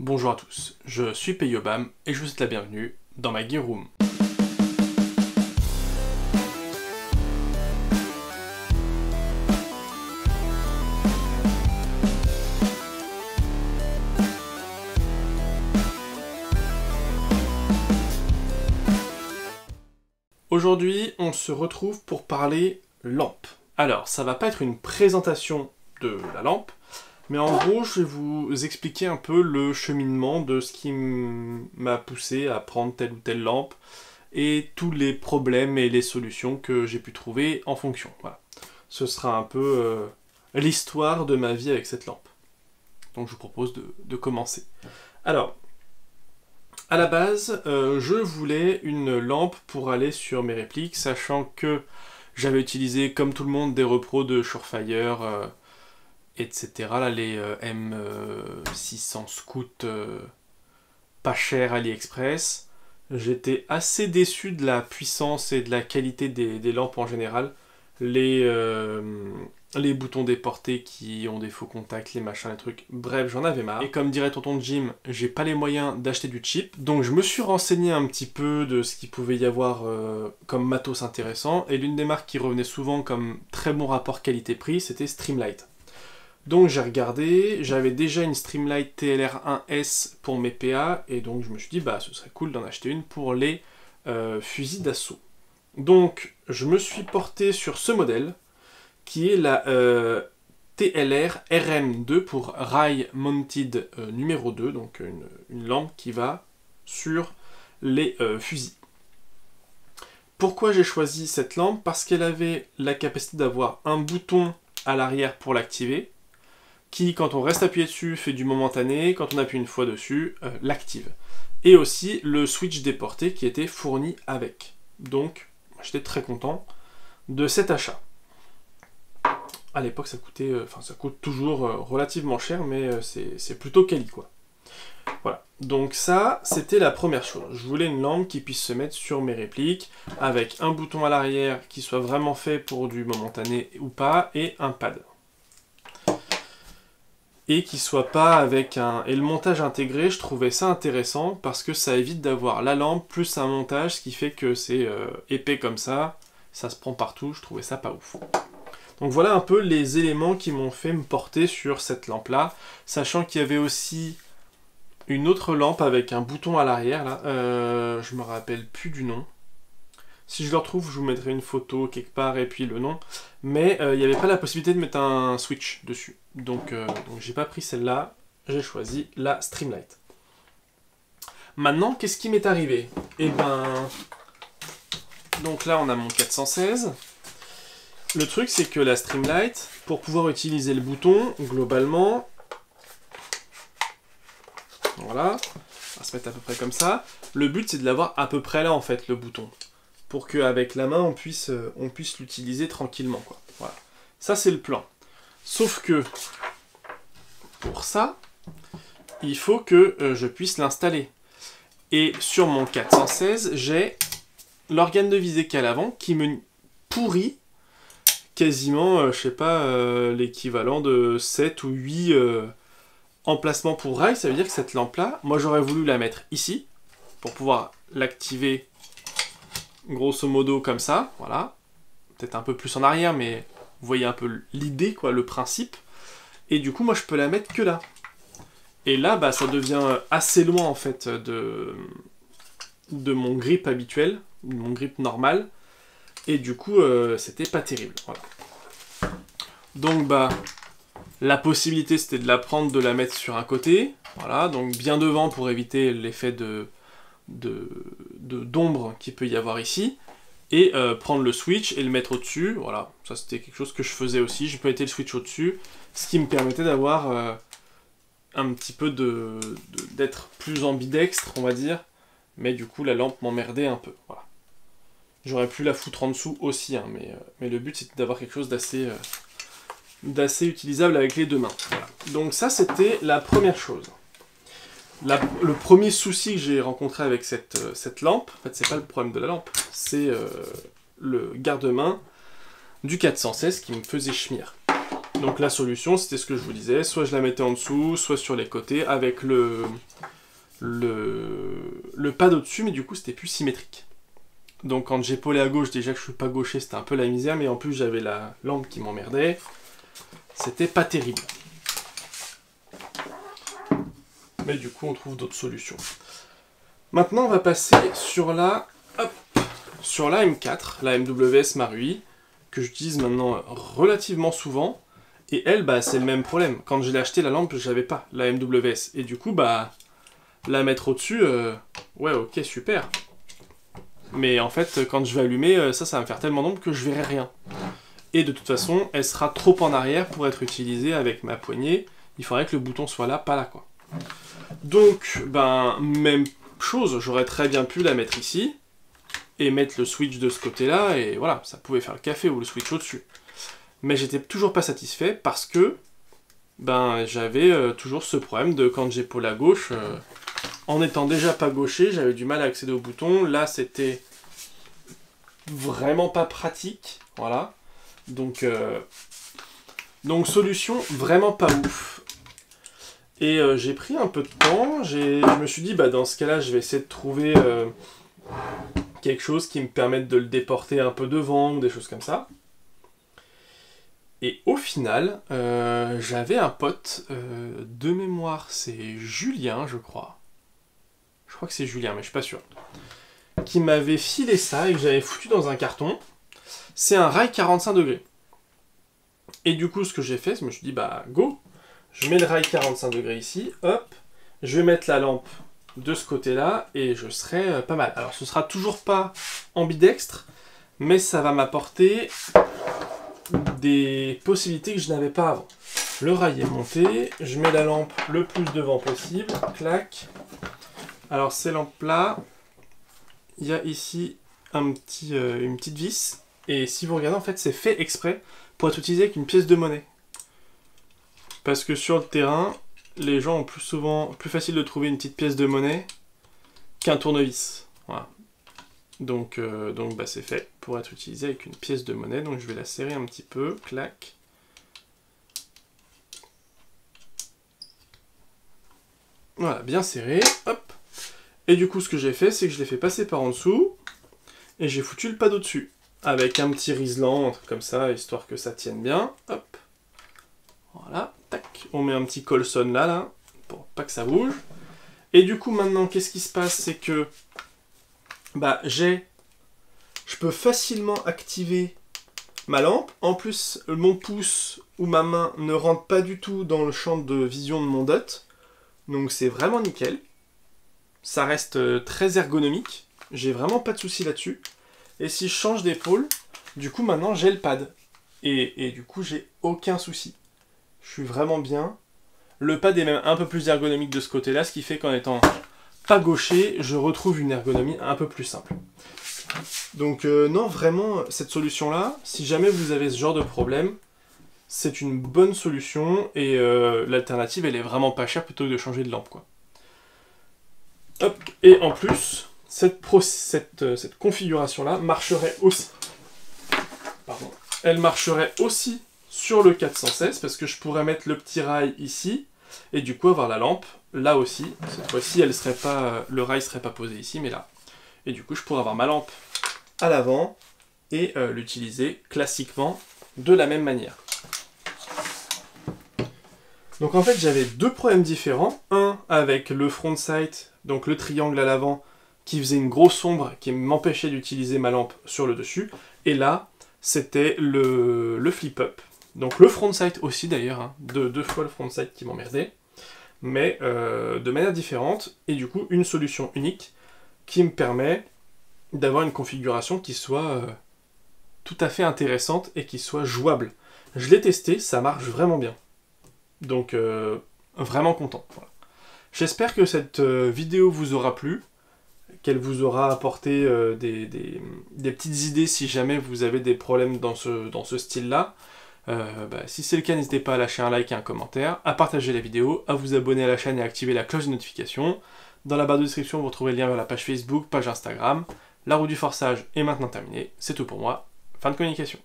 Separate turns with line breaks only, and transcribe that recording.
Bonjour à tous, je suis Peyobam et je vous souhaite la bienvenue dans ma Gear Room. Aujourd'hui, on se retrouve pour parler lampe. Alors, ça va pas être une présentation de la lampe, mais en gros, je vais vous expliquer un peu le cheminement de ce qui m'a poussé à prendre telle ou telle lampe et tous les problèmes et les solutions que j'ai pu trouver en fonction. Voilà. Ce sera un peu l'histoire de ma vie avec cette lampe. Donc je vous propose de commencer. Alors, à la base, je voulais une lampe pour aller sur mes répliques, sachant que j'avais utilisé, comme tout le monde, des repros de Surefire, etc. Là, les M600 Scout pas cher AliExpress. J'étais assez déçu de la puissance et de la qualité des lampes en général. Les boutons déportés qui ont des faux contacts, les machins, les trucs. Bref, j'en avais marre. Et comme dirait tonton Jim, j'ai pas les moyens d'acheter du cheap. Donc je me suis renseigné un petit peu de ce qu'il pouvait y avoir comme matos intéressant. Et l'une des marques qui revenait souvent comme très bon rapport qualité-prix, c'était Streamlight. Donc j'ai regardé, j'avais déjà une Streamlight TLR1S pour mes PA, et donc je me suis dit, bah ce serait cool d'en acheter une pour les fusils d'assaut. Donc je me suis porté sur ce modèle, qui est la TLR RM2 pour Rail Mounted numéro 2, donc une lampe qui va sur les fusils. Pourquoi j'ai choisi cette lampe? Parce qu'elle avait la capacité d'avoir un bouton à l'arrière pour l'activer, qui, quand on reste appuyé dessus, fait du momentané, quand on appuie une fois dessus, l'active. Et aussi le switch déporté qui était fourni avec. Donc, j'étais très content de cet achat. À l'époque, ça coûtait, ça coûte toujours relativement cher, mais c'est plutôt quali, quoi. Voilà. Donc ça, c'était la première chose. Je voulais une lampe qui puisse se mettre sur mes répliques, avec un bouton à l'arrière qui soit vraiment fait pour du momentané ou pas, et un pad. Et qui soit pas avec un... Et le montage intégré, je trouvais ça intéressant parce que ça évite d'avoir la lampe plus un montage, ce qui fait que c'est épais comme ça se prend partout, je trouvais ça pas ouf. Donc voilà un peu les éléments qui m'ont fait me porter sur cette lampe-là, sachant qu'il y avait aussi une autre lampe avec un bouton à l'arrière, là, je me rappelle plus du nom. Si je le retrouve, je vous mettrai une photo quelque part et puis le nom. Mais il n'y avait pas la possibilité de mettre un switch dessus. Donc j'ai pas pris celle-là, j'ai choisi la Streamlight. Maintenant, qu'est-ce qui m'est arrivé? Eh ben... Donc là, on a mon 416. Le truc, c'est que la Streamlight, pour pouvoir utiliser le bouton, globalement... Voilà. On va se mettre à peu près comme ça. Le but, c'est de l'avoir à peu près là, en fait, le bouton. Pour qu'avec la main, on puisse l'utiliser tranquillement, quoi. Voilà. Ça, c'est le plan. Sauf que, pour ça, il faut que je puisse l'installer. Et sur mon 416, j'ai l'organe de visée qui est à l'avant, qui me pourrit quasiment, je sais pas, l'équivalent de 7 ou 8 emplacements pour rail. Ça veut dire que cette lampe-là, moi, j'aurais voulu la mettre ici, pour pouvoir l'activer grosso modo comme ça, voilà. Peut-être un peu plus en arrière, mais vous voyez un peu l'idée, quoi, le principe. Et du coup, moi, je peux la mettre que là. Et là, bah, ça devient assez loin, en fait, de mon grip habituel, de mon grip normal. Et du coup, c'était pas terrible, voilà. Donc, bah, la possibilité, c'était de la prendre, de la mettre sur un côté, voilà, donc bien devant pour éviter l'effet d'ombre qu'il peut y avoir ici, et prendre le switch et le mettre au-dessus, voilà, ça c'était quelque chose que je faisais aussi, je mettais le switch au-dessus, ce qui me permettait d'avoir un petit peu d'être plus ambidextre, on va dire, mais du coup la lampe m'emmerdait un peu, voilà. J'aurais pu la foutre en dessous aussi, hein, mais le but c'était d'avoir quelque chose d'assez utilisable avec les deux mains, voilà. Donc ça c'était la première chose. Le premier souci que j'ai rencontré avec cette lampe, en fait c'est pas le problème de la lampe, c'est le garde-main du 416 qui me faisait chemir. Donc la solution, c'était ce que je vous disais, soit je la mettais en dessous, soit sur les côtés, avec le pad au-dessus, mais du coup c'était plus symétrique. Donc quand j'épaulais à gauche, déjà que je suis pas gaucher, c'était un peu la misère, mais en plus j'avais la lampe qui m'emmerdait. C'était pas terrible. Mais du coup on trouve d'autres solutions. Maintenant on va passer sur la M4, la MWS Marui, que j'utilise maintenant relativement souvent. Et elle, bah c'est le même problème. Quand je l'ai acheté la lampe, j'avais pas la MWS. Et du coup, bah la mettre au-dessus, ouais ok super. Mais en fait, quand je vais allumer, ça va me faire tellement d'ombre que je verrai rien. Et de toute façon, elle sera trop en arrière pour être utilisée avec ma poignée. Il faudrait que le bouton soit là, pas là quoi. Donc, ben, même chose, j'aurais très bien pu la mettre ici, et mettre le switch de ce côté-là, et voilà, ça pouvait faire le café ou le switch au-dessus. Mais j'étais toujours pas satisfait parce que, ben, j'avais toujours ce problème de quand j'épaule à gauche, en étant déjà pas gaucher, j'avais du mal à accéder au bouton. Là, c'était vraiment pas pratique, voilà. Donc solution vraiment pas ouf. Et j'ai pris un peu de temps, je me suis dit, bah dans ce cas-là, je vais essayer de trouver quelque chose qui me permette de le déporter un peu devant, ou des choses comme ça. Et au final, j'avais un pote, de mémoire, c'est Julien, je crois. Je crois que c'est Julien, mais je suis pas sûr. Qui m'avait filé ça et que j'avais foutu dans un carton. C'est un rail 45 degrés. Et du coup, ce que j'ai fait, je me suis dit, bah go, je mets le rail 45 degrés ici, hop, je vais mettre la lampe de ce côté-là et je serai pas mal. Alors, ce sera toujours pas ambidextre, mais ça va m'apporter des possibilités que je n'avais pas avant. Le rail est monté, je mets la lampe le plus devant possible, clac. Alors, ces lampes-là, il y a ici une petite vis, et si vous regardez, en fait, c'est fait exprès pour être utilisé avec une pièce de monnaie. Parce que sur le terrain, les gens ont plus facile de trouver une petite pièce de monnaie qu'un tournevis. Voilà. Donc bah, c'est fait pour être utilisé avec une pièce de monnaie. Donc je vais la serrer un petit peu, clac. Voilà, bien serré, hop. Et du coup, ce que j'ai fait, c'est que je l'ai fait passer par en dessous, et j'ai foutu le pad au-dessus. Avec un petit riselant, un truc comme ça, histoire que ça tienne bien. Hop. Voilà, tac. On met un petit colson là, pour pas que ça bouge. Et du coup, maintenant, qu'est-ce qui se passe? C'est que, bah, je peux facilement activer ma lampe. En plus, mon pouce ou ma main ne rentre pas du tout dans le champ de vision de mon dot. Donc c'est vraiment nickel. Ça reste très ergonomique. J'ai vraiment pas de soucis là-dessus. Et si je change d'épaule, du coup maintenant j'ai le pad. Et du coup j'ai aucun souci. Je suis vraiment bien. Le pad est même un peu plus ergonomique de ce côté-là, ce qui fait qu'en étant pas gaucher, je retrouve une ergonomie un peu plus simple. Donc non, vraiment, cette solution-là, si jamais vous avez ce genre de problème, c'est une bonne solution, et l'alternative, elle est vraiment pas chère plutôt que de changer de lampe, quoi. Hop, et en plus, cette configuration-là marcherait aussi. Pardon. Elle marcherait aussi sur le 416, parce que je pourrais mettre le petit rail ici, et du coup avoir la lampe là aussi. Cette fois-ci, elle serait pas, le rail serait pas posé ici, mais là. Et du coup, je pourrais avoir ma lampe à l'avant et l'utiliser classiquement de la même manière. Donc en fait, j'avais deux problèmes différents. Un avec le front sight, donc le triangle à l'avant, qui faisait une grosse ombre, qui m'empêchait d'utiliser ma lampe sur le dessus. Et là, c'était le flip-up. Donc le front sight aussi d'ailleurs, hein, deux fois le front sight qui m'emmerdait. Mais de manière différente, et du coup une solution unique qui me permet d'avoir une configuration qui soit tout à fait intéressante et qui soit jouable. Je l'ai testé, ça marche vraiment bien. Donc vraiment content. Voilà. J'espère que cette vidéo vous aura plu, qu'elle vous aura apporté des petites idées si jamais vous avez des problèmes dans ce style-là. Si c'est le cas, n'hésitez pas à lâcher un like et un commentaire, à partager la vidéo, à vous abonner à la chaîne et à activer la cloche de notification. Dans la barre de description, vous retrouvez le lien vers la page Facebook, page Instagram. La roue du forçage est maintenant terminée. C'est tout pour moi. Fin de communication.